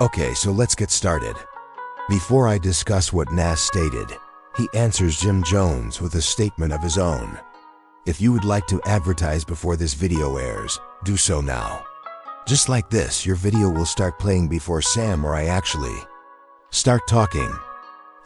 Okay, so let's get started. Before I discuss what Nas stated, he answers Jim Jones with a statement of his own. If you would like to advertise before this video airs, do so now. Just like this, your video will start playing before Sam or I actually start talking.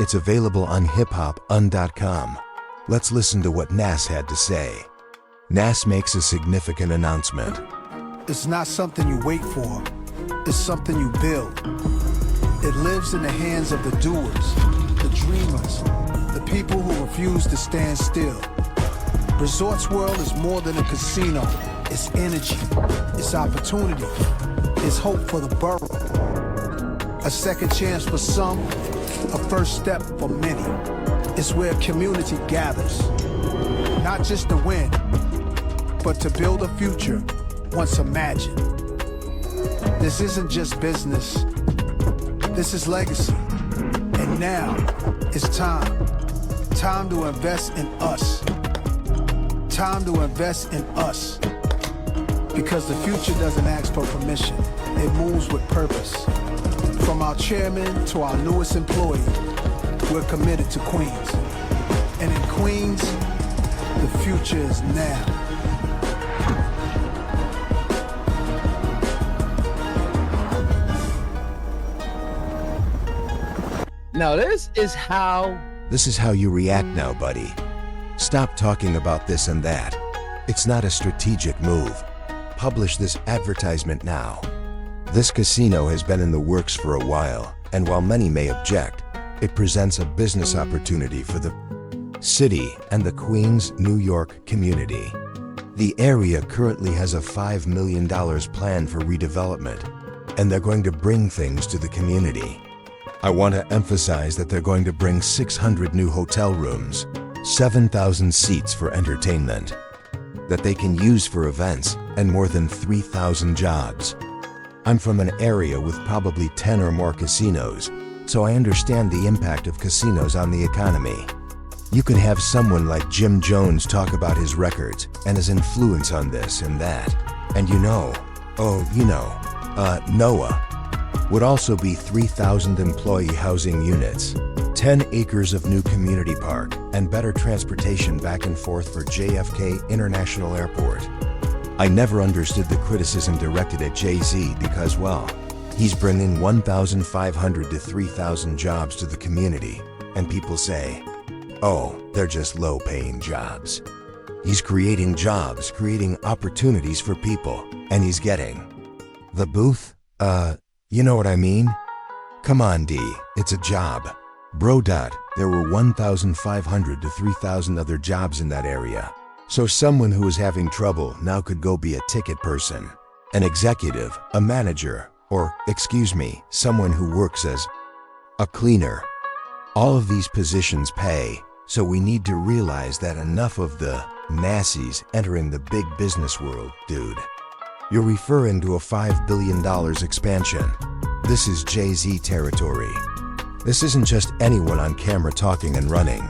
It's available on hiphopun.com. Let's listen to what Nas had to say. Nas makes a significant announcement. It's not something you wait for, it's something you build. It lives in the hands of the doers, the dreamers, the people who refuse to stand still. Resorts World is more than a casino. It's energy, it's opportunity, it's hope for the borough. A second chance for some, a first step for many. It's where community gathers, not just to win, but to build a future once imagined. This isn't just business, this is legacy. And now, it's time to invest in us. Time to invest in us. Because the future doesn't ask for permission, it moves with purpose. From our chairman to our newest employee, we're committed to Queens. And in Queens, the future is now. Now this is how you react now, buddy. Stop talking about this and that. It's not a strategic move. Publish this advertisement now. This casino has been in the works for a while, and while many may object, it presents a business opportunity for the city and the Queens, New York community. The area currently has a $5 million plan for redevelopment, and they're going to bring things to the community. I want to emphasize that they're going to bring 600 new hotel rooms, 7,000 seats for entertainment that they can use for events, and more than 3,000 jobs. I'm from an area with probably 10 or more casinos, so I understand the impact of casinos on the economy. You could have someone like Jim Jones talk about his records and his influence on this and that, and Noah would also be 3,000 employee housing units, 10 acres of new community park, and better transportation back and forth for JFK International Airport. I never understood the criticism directed at Jay-Z because, well, he's bringing 1,500 to 3,000 jobs to the community, and people say, oh, they're just low-paying jobs. He's creating jobs, creating opportunities for people, and he's getting the booth, you know what I mean? Come on, D, it's a job. Bro. There were 1,500 to 3,000 other jobs in that area. So someone who is having trouble now could go be a ticket person, an executive, a manager, or, someone who works as a cleaner. All of these positions pay, so we need to realize that enough of the Nassies entering the big business world, dude. You're referring to a $5 billion expansion. This is Jay-Z territory. This isn't just anyone on camera talking and running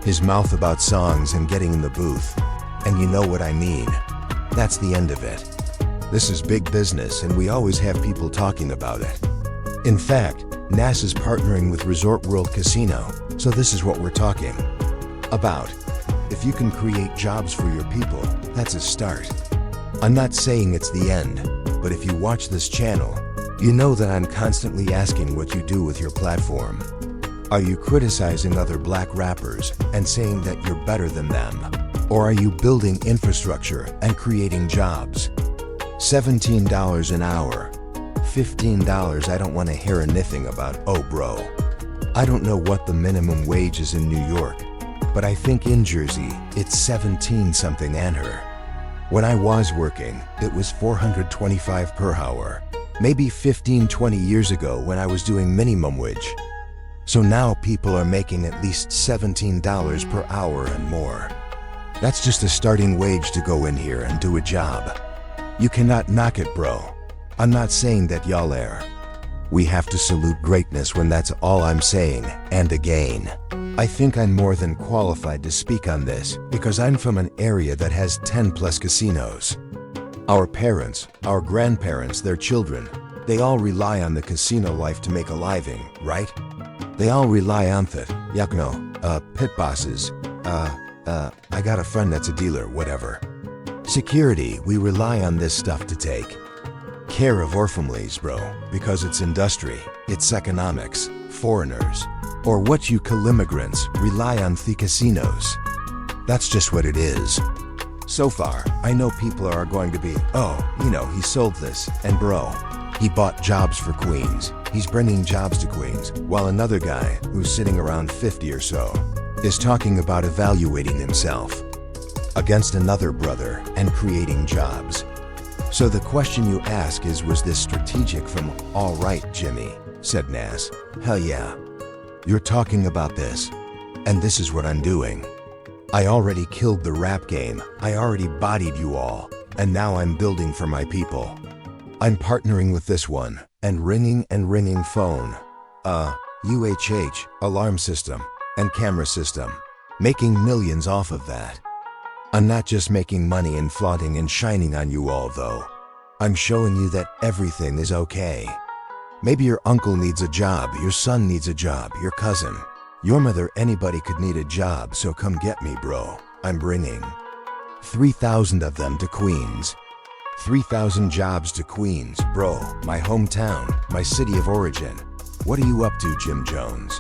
his mouth about songs and getting in the booth. And you know what I mean. That's the end of it. This is big business, and we always have people talking about it. In fact, Nas is partnering with Resort World Casino, so this is what we're talking about. If you can create jobs for your people, that's a start. I'm not saying it's the end, but if you watch this channel, you know that I'm constantly asking what you do with your platform. Are you criticizing other black rappers and saying that you're better than them? Or are you building infrastructure and creating jobs? $17 an hour, $15 I don't want to hear anything about, oh bro. I don't know what the minimum wage is in New York, but I think in Jersey, it's 17 something and her. When I was working, it was $425 per hour. Maybe 15, 20 years ago when I was doing minimum wage. So now people are making at least $17 per hour and more. That's just a starting wage to go in here and do a job. You cannot knock it, bro. I'm not saying that y'all are. We have to salute greatness when that's all I'm saying, and again. I think I'm more than qualified to speak on this because I'm from an area that has 10 plus casinos. Our parents, our grandparents, their children, They all rely on the casino life to make a living, right? They all rely on that. Pit bosses. I got a friend that's a dealer, whatever. Security, we rely on this stuff to take care of our families, bro, because it's industry, it's economics, foreigners, or what you call immigrants rely on the casinos. That's just what it is. So far, I know people are going to be, he sold this, and bro, he bought jobs for Queens. He's bringing jobs to Queens, while another guy, who's sitting around 50 or so, is talking about evaluating himself against another brother and creating jobs. So the question you ask is, was this strategic from all right, Jimmy, said Nas. Hell yeah. You're talking about this, and this is what I'm doing. I already killed the rap game, I already bodied you all, and now I'm building for my people. I'm partnering with this one, and ringing phone. UHH, alarm system, and camera system. Making millions off of that. I'm not just making money and flaunting and shining on you all though. I'm showing you that everything is okay. Maybe your uncle needs a job, your son needs a job, your cousin, your mother, anybody could need a job, so come get me, bro. I'm bringing 3,000 of them to Queens. 3,000 jobs to Queens, bro, my hometown, my city of origin. What are you up to, Jim Jones?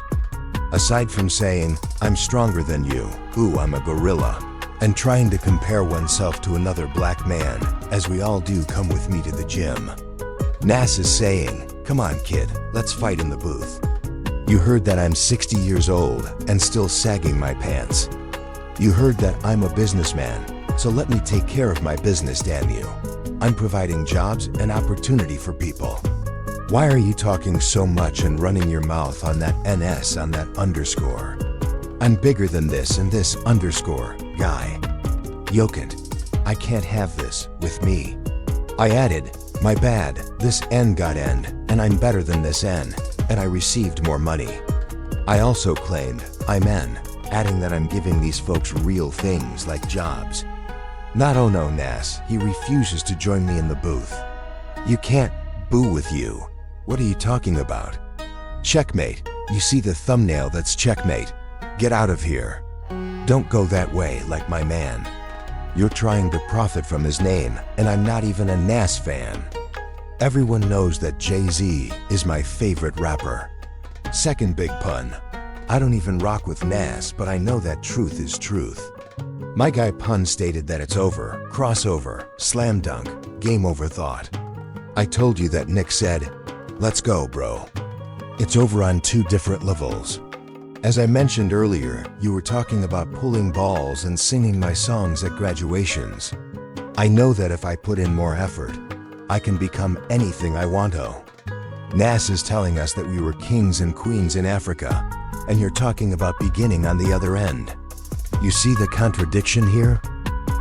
Aside from saying, I'm stronger than you, ooh, I'm a gorilla, and trying to compare oneself to another black man, as we all do, come with me to the gym. Nas is saying, come on kid, let's fight in the booth. You heard that I'm 60 years old and still sagging my pants. You heard that I'm a businessman, so let me take care of my business, damn you. I'm providing jobs and opportunity for people. Why are you talking so much and running your mouth on that NS, on that underscore? I'm bigger than this and this underscore, guy. Yokant, I can't have this with me. I added, my bad, this N got end, and I'm better than this N, and I received more money. I also claimed, I'm N, adding that I'm giving these folks real things like jobs. Not oh no, Nas, he refuses to join me in the booth. You can't boo with you. What are you talking about? Checkmate, you see the thumbnail, that's checkmate. Get out of here. Don't go that way like my man. You're trying to profit from his name, and I'm not even a Nas fan. Everyone knows that Jay-Z is my favorite rapper. Second big pun. I don't even rock with Nas, but I know that truth is truth. My guy Pun stated that it's over, crossover, slam dunk, game over thought. I told you that Nick said, let's go, bro. It's over on two different levels. As I mentioned earlier, you were talking about pulling balls and singing my songs at graduations. I know that if I put in more effort, I can become anything I want to. Nas is telling us that we were kings and queens in Africa, and you're talking about beginning on the other end. You see the contradiction here?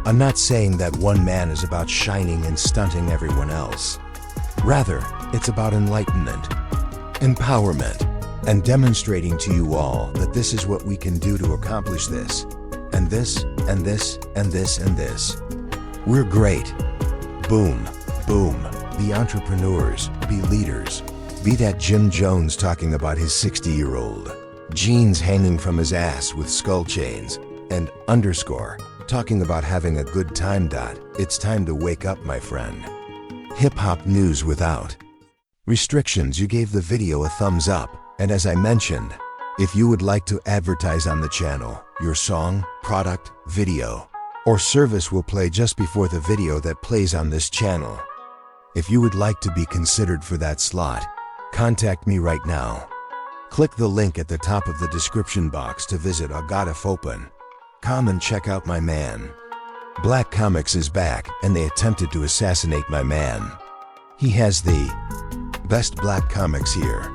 I'm not saying that one man is about shining and stunting everyone else. Rather, it's about enlightenment, empowerment, and demonstrating to you all that this is what we can do to accomplish this, and this, and this, and this, and this. We're great. Boom, boom. Be entrepreneurs, be leaders. Be that Jim Jones talking about his 60-year-old. Jeans hanging from his ass with skull chains, and underscore, talking about having a good time. It's time to wake up, my friend. Hip-hop news without restrictions. You gave the video a thumbs up. And as I mentioned, if you would like to advertise on the channel, your song, product, video, or service will play just before the video that plays on this channel. If you would like to be considered for that slot, contact me right now. Click the link at the top of the description box to visit Open. Come and check out my man. Black Comics is back, and they attempted to assassinate my man. He has the best black comics here.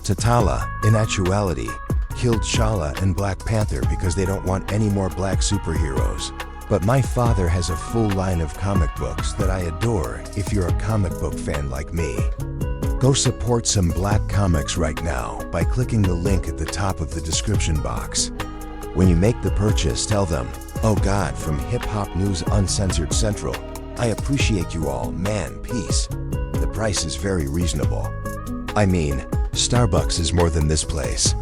T'Challa, in actuality, killed T'Challa and Black Panther because they don't want any more black superheroes. But my father has a full line of comic books that I adore if you're a comic book fan like me. Go support some black comics right now by clicking the link at the top of the description box. When you make the purchase, tell them, oh God, from Hip Hop News Uncensored Central, I appreciate you all, man, peace. The price is very reasonable. I mean, Starbucks is more than this place.